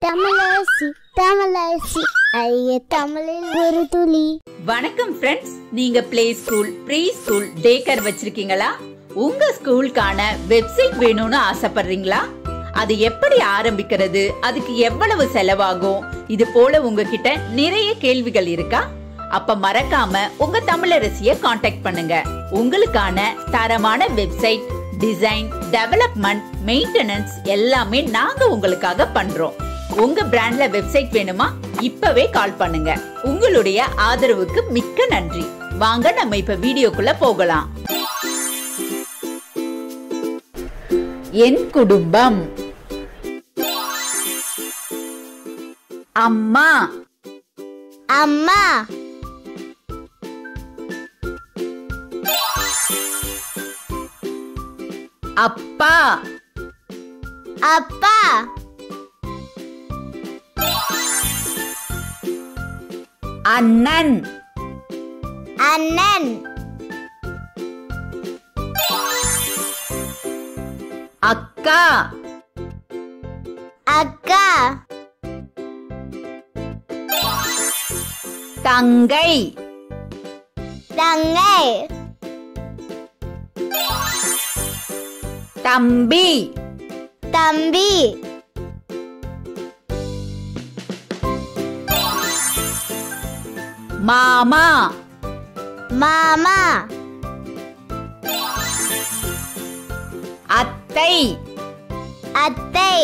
தமிழரசி தமிழரசி ஐய தமிழில் ஒரு துளி. வணக்கம் ஃப்ரெண்ட்ஸ், நீங்க play school, pre school, day care வச்சிருக்கீங்களா? உங்க ஸ்கூலுக்கான வெப்சைட் வேணும்னு ஆசைப்படுறீங்களா? அது எப்படி ஆரம்பிக்கிறது, அதுக்கு எவ்வளவு செலவாகும், இது போல உங்ககிட்ட நிறைய கேள்விகள் இருக்கா? அப்ப மறக்காம உங்க தமிழரசிய காண்டாக்ட் பண்ணுங்க. உங்களுக்கான தரமான வெப்சைட் டிசைன், டெவலப்மெண்ட், மெயின்டெனன்ஸ் எல்லாமே நாங்க உங்களுக்காக பண்றோம். உங்க பிராண்ட்ல வெப்சைட் வேணுமா? இப்பவே கால் பண்ணுங்க. உங்களுடைய ஆதரவுக்கு மிக்க நன்றி. வாங்க நம்ம இப்ப வீடியோக்குள்ள போகலாம். என் குடும்பம். அம்மா அம்மா அப்பா அப்பா அண்ணன் அண்ணன் அக்கா அக்கா தங்கை தங்கை தம்பி தம்பி மாமா மாமா அத்தை அத்தை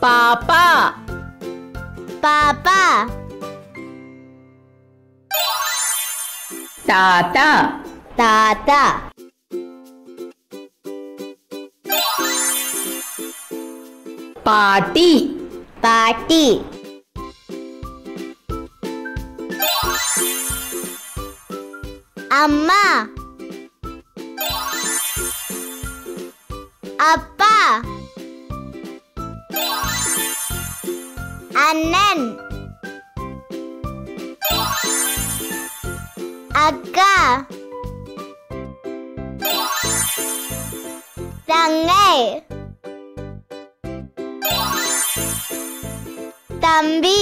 பாப்பா பாப்பா தாத்தா தாத்தா பாட்டி பாட்டி அம்மா அப்பா அண்ணன் அக்கா தங்கை தம்பி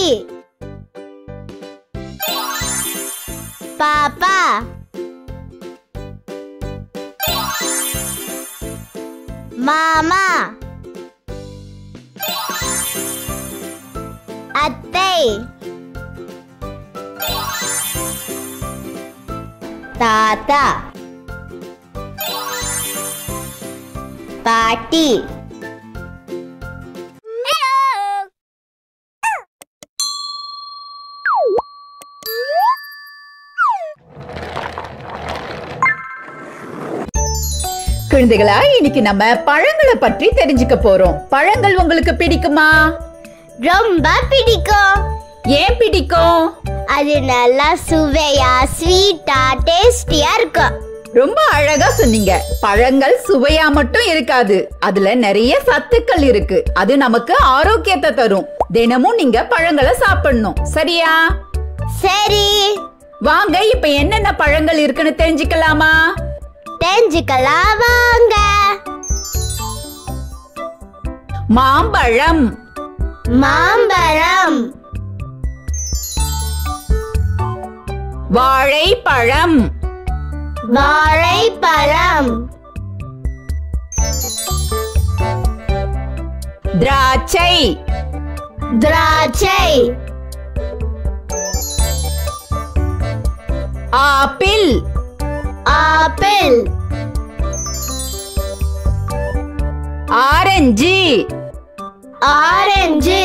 பாப்பா மாமா அத்தை தாத்தா பாட்டி குழந்தைகளா, இன்னைக்கு நம்ம பழங்களை பற்றி தெரிஞ்சுக்க போறோம். பழங்கள் உங்களுக்கு பிடிக்குமா? ரொம்ப பிடிக்கும். ஏன் பிடிக்கும்? அது நல்லா சுவையா, ஸ்வீட்டா, டேஸ்டியா இருக்கும். ரொம்ப அழகா சொன்னீங்க. பழங்கள் சுவையா மட்டும் இருக்காது, அதுல நிறைய சத்துக்கள் இருக்கு. அது நமக்கு ஆரோக்கியத்தை தரும். தினமும் நீங்க பழங்களை சாப்பிடணும், சரியா? சரி, வாங்க இப்ப என்னென்ன பழங்கள் இருக்குன்னு தெரிஞ்சுக்கலாமா? தெரிஞ்சுக்கலாம் வாங்க. மாம்பழம் மாம்பழம் வாழைப்பழம் வாழைப்பழம் திராட்சை திராட்சை ஆப்பிள் ஆப்பிள் ஆரஞ்சு ஆரஞ்சு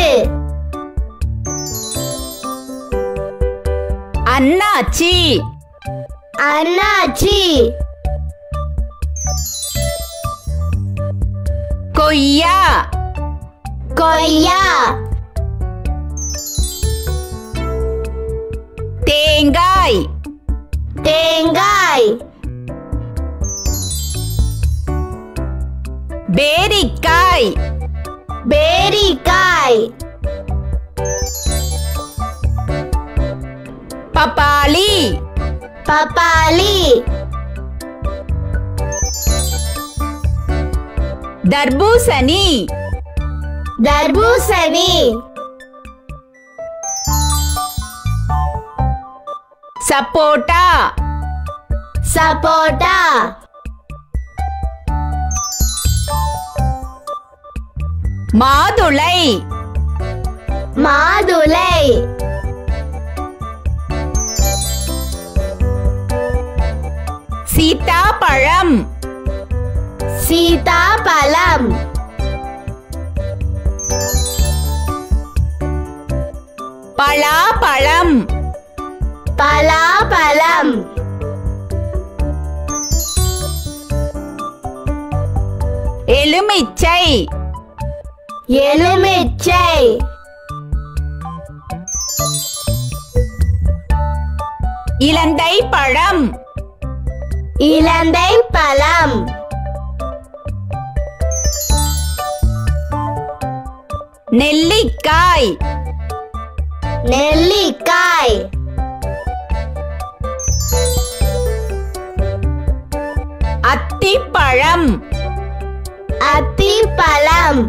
அன்னாச்சி அன்னாச்சி கொய்யா கொய்யா தேங்காய் தேங்காய் பேரிக்காய் பேரிக்காய் பப்பாளி பப்பாளி தர்பூசணி தர்பூசணி சப்போட்டா சப்போட்டா மாதுளை மாதுளை சீதாப்பழம் சீதாப்பழம் பலாப்பழம் பலாப்பழம் எலுமிச்சை எலுமிச்சை இலந்தை பழம் இலந்தை பழம் நெல்லிக்காய் நெல்லிக்காய் அத்திப்பழம் அத்திப்பழம்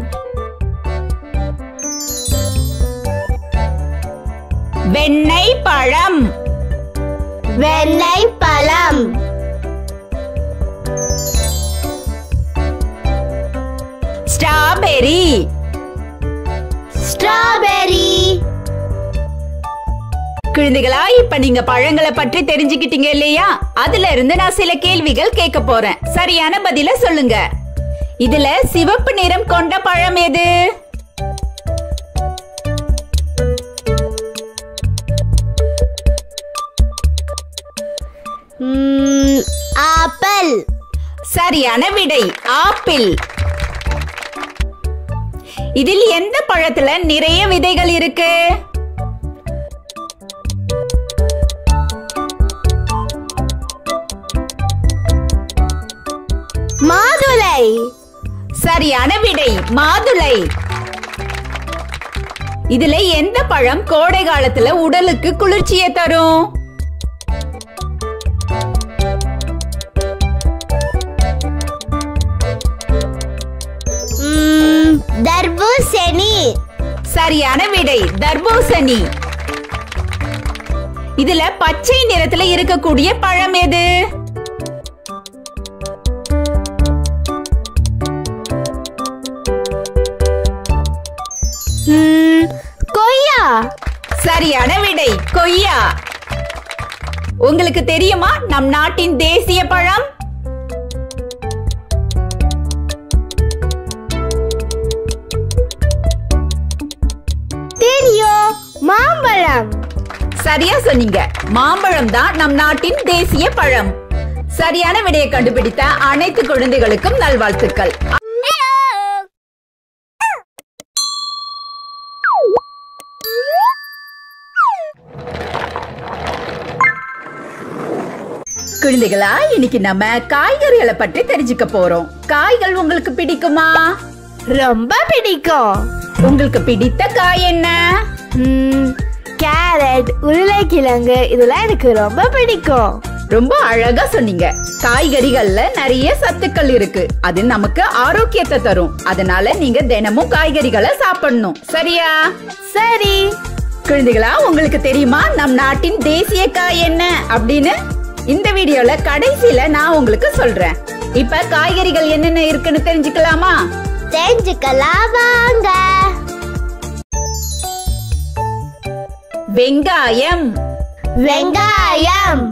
வெண்ணெய் பழம் வெண்ணெய் பழம் ஸ்ட்ராபெரி ஸ்ட்ராபெரி குழந்தைகளா, இப்ப நீங்க பழங்களை பற்றி தெரிஞ்சுக்கிட்டீங்க இல்லையா? அதுல இருந்து நான் சில கேள்விகள் கேட்க போறேன். சரியான பதில சொல்லுங்க. இதுல சிவப்பு நிறம் கொண்ட பழம் எது? ஆப்பிள் சரியான விடை ஆப்பிள். இதில் எந்த பழத்துல நிறைய விதைகள் இருக்கு? மாதுளை சரியான விடை மாதுளை. இதுல எந்த பழம் கோடை காலத்துல உடலுக்கு குளிர்ச்சியை தரும்? தர்பூசணி சரியான விடை தர்பூசணி. இதுல பச்சை நிறத்துல இருக்கக்கூடிய பழம் எது? கொய்யா சரியான விடை கொய்யா. உங்களுக்கு தெரியுமா நம் நாட்டின் தேசிய பழம்? தெரியும், மாம்பழம். சரியா சொன்னீங்க. மாம்பழம் தான் நம் நாட்டின் தேசிய பழம். சரியான விடையை கண்டுபிடித்த அனைத்து குழந்தைகளுக்கும் நல்வாழ்த்துக்கள். குழந்தைகளா, இன்னைக்கு நம்ம காய்கறிகளை பற்றி தெரிஞ்சுக்க போறோம். காய்கள் உங்களுக்கு பிடிக்குமா? ரொம்ப பிடிக்கும். உங்களுக்கு பிடித்த காய் என்ன? கேரட், உருளைக்கிழங்கு இதெல்லாம் எனக்கு ரொம்ப பிடிக்கும். ரொம்ப அழகா சொன்னீங்க. காய்கறிகள்ல நிறைய சத்துக்கள் இருக்கு. அது நமக்கு ஆரோக்கியத்தை தரும். அதனால நீங்க தினமும் காய்கறிகளை சாப்பிடணும். சரியா? சரி. குழந்தைகளா, உங்களுக்கு தெரியுமா நம் நாட்டின் தேசிய காய் என்ன அப்படின்னு? இந்த வீடியோல கடைசியில நான் உங்களுக்கு சொல்றேன். இப்ப காய்கறிகள் என்னென்ன இருக்குன்னு தெரிஞ்சுக்கலாமா? தெரிஞ்சுக்கலாம் வாங்க. வெங்காயம் வெங்காயம்,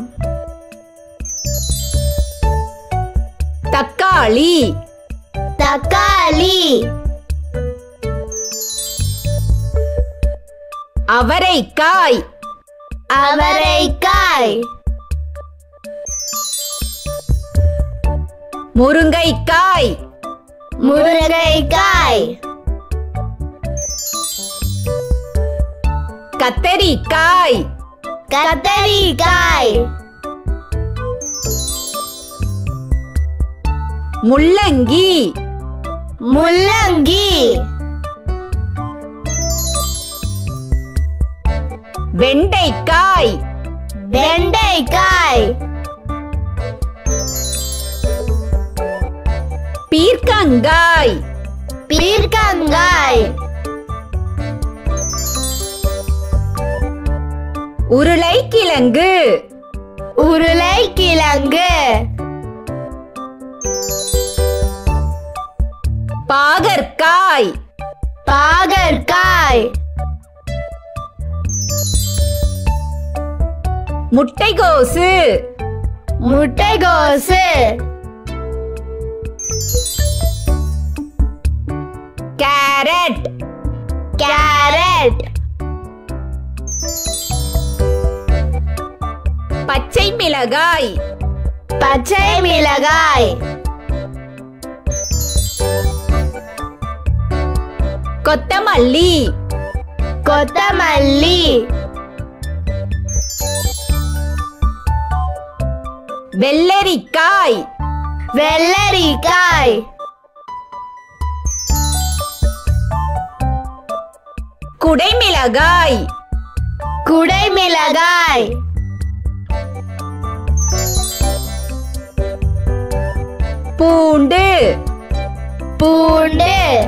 தக்காளி தக்காளி, அவரைக்காய் அவரைக்காய், முருங்கைக்காய் முருங்கைக்காய், கத்தரிக்காய் கத்தரிக்காய், முள்ளங்கி முள்ளங்கி, வெண்டைக்காய் வெண்டைக்காய், பீர்க்கங்காய். பீர்க்கங்காய். உருளைக்கிழங்கு. உருளைக்கிழங்கு. பாகற்காய். பாகற்காய். முட்டைகோசு. முட்டைகோசு. கேரட். கேரட். பச்சை மிளகாய். பச்சை மிளகாய். கொத்தமல்லி. கொத்தமல்லி. வெள்ளரிக்காய். வெள்ளரிக்காய். குடைமிளகாய். குடைமிளகாய். பூண்டு. பூண்டு.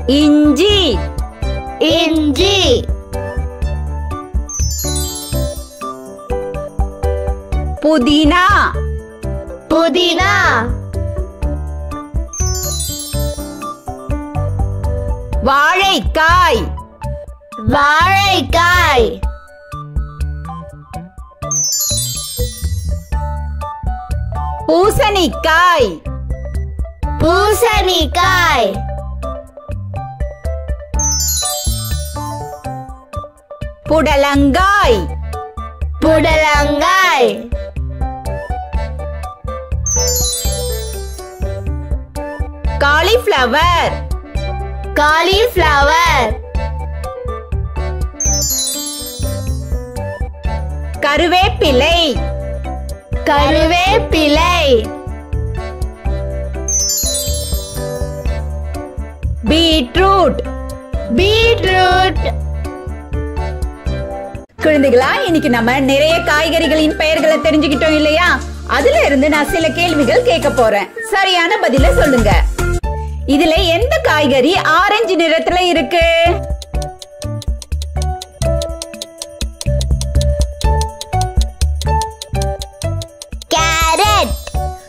இஞ்சி. இஞ்சி. புதினா. புதினா. வாழைக்காய். வாழைக்காய். பூசணிக்காய். பூசணிக்காய். புடலங்காய். புடலங்காய். காலிஃப்ளவர். காலிஃப்ளவர். கருவேப்பிலை. கருவேப்பிலை. பீட்ரூட். பீட்ரூட். குழந்தைகளா, இன்னைக்கு நம்ம நிறைய காய்கறிகளின் பெயர்களை தெரிஞ்சுக்கிட்டோம் இல்லையா? அதுல இருந்து நான் சில கேள்விகள் கேட்க போறேன். சரியான பதில சொல்லுங்க. இதுல எந்த காய்கறி ஆரஞ்சு நிறத்துல இருக்கு? கேரட்.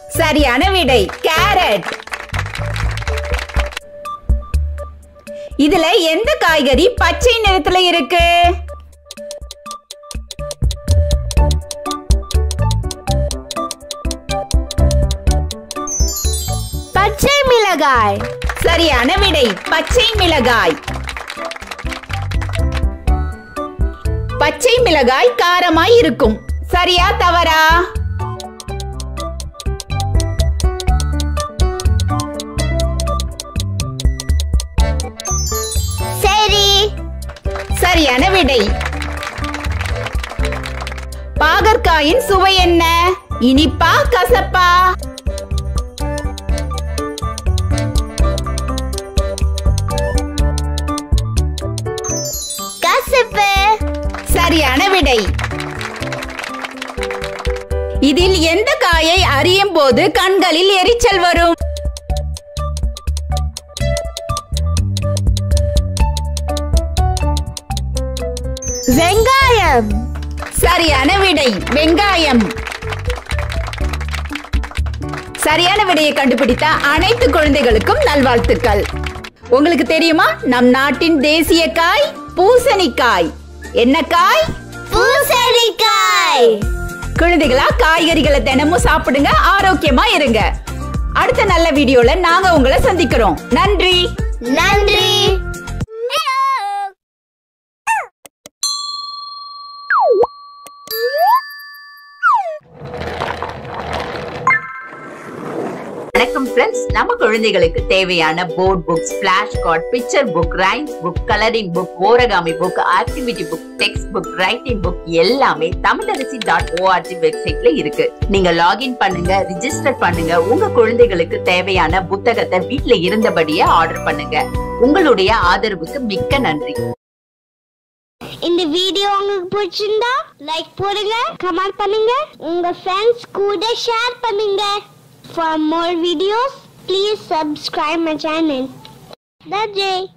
சரியான விடை, கேரட். இதுல எந்த காய்கறி பச்சை நிறத்துல இருக்கு? பச்சை மிளகாய். சரியான விடை, பச்சை மிளகாய். பச்சை மிளகாய் காரமாய் இருக்கும். சரியா தவறா? சரி. சரியான விடை. பாகற்காயின் சுவை என்ன? இனிப்பா கசப்பா? கசப்பு. சரியான விடை. இதில் எந்த காயை அறியும் போது கண்களில் எரிச்சல் வரும்? வெங்காயம். சரியான விடை, வெங்காயம். சரியான விடையை கண்டுபிடித்த அனைத்து குழந்தைகளுக்கும் நல்வாழ்த்துக்கள். உங்களுக்கு தெரியுமா, நம் நாட்டின் தேசிய காய் பூசணிக்காய். என்ன காய்? பூசணிக்காய். குழந்தைகளா, காய்கறிகளை தினமும் சாப்பிடுங்க, ஆரோக்கியமா இருங்க. அடுத்த நல்ல வீடியோல நாங்க உங்களை சந்திக்கிறோம். நன்றி. நன்றி. வணக்கம் ஃப்ரெண்ட்ஸ், நம்ம குழந்தைகளுக்கு தேவையான board books, flash card, picture book, rhymes book, colouring book, origami book, activity book, text book, writing book எல்லாமே tamilaraசி.org வெப்சைட்ல இருக்கு. நீங்க லாகின் பண்ணுங்க, ரிஜிஸ்டர் பண்ணுங்க. உங்க குழந்தைகளுக்கு தேவையான புத்தகத்தை வீட்ல இருந்தபடியே ஆர்டர் பண்ணுங்க. உங்களுடைய ஆதரவுக்கு மிக்க நன்றி. இந்த வீடியோ உங்களுக்கு பிடிச்சிருந்தா லைக் போடுங்க, கமெண்ட் பண்ணுங்க, உங்க ஃப்ரெண்ட்ஸ் கூட ஷேர் பண்ணுங்க. For more videos, please subscribe my channel. That's it.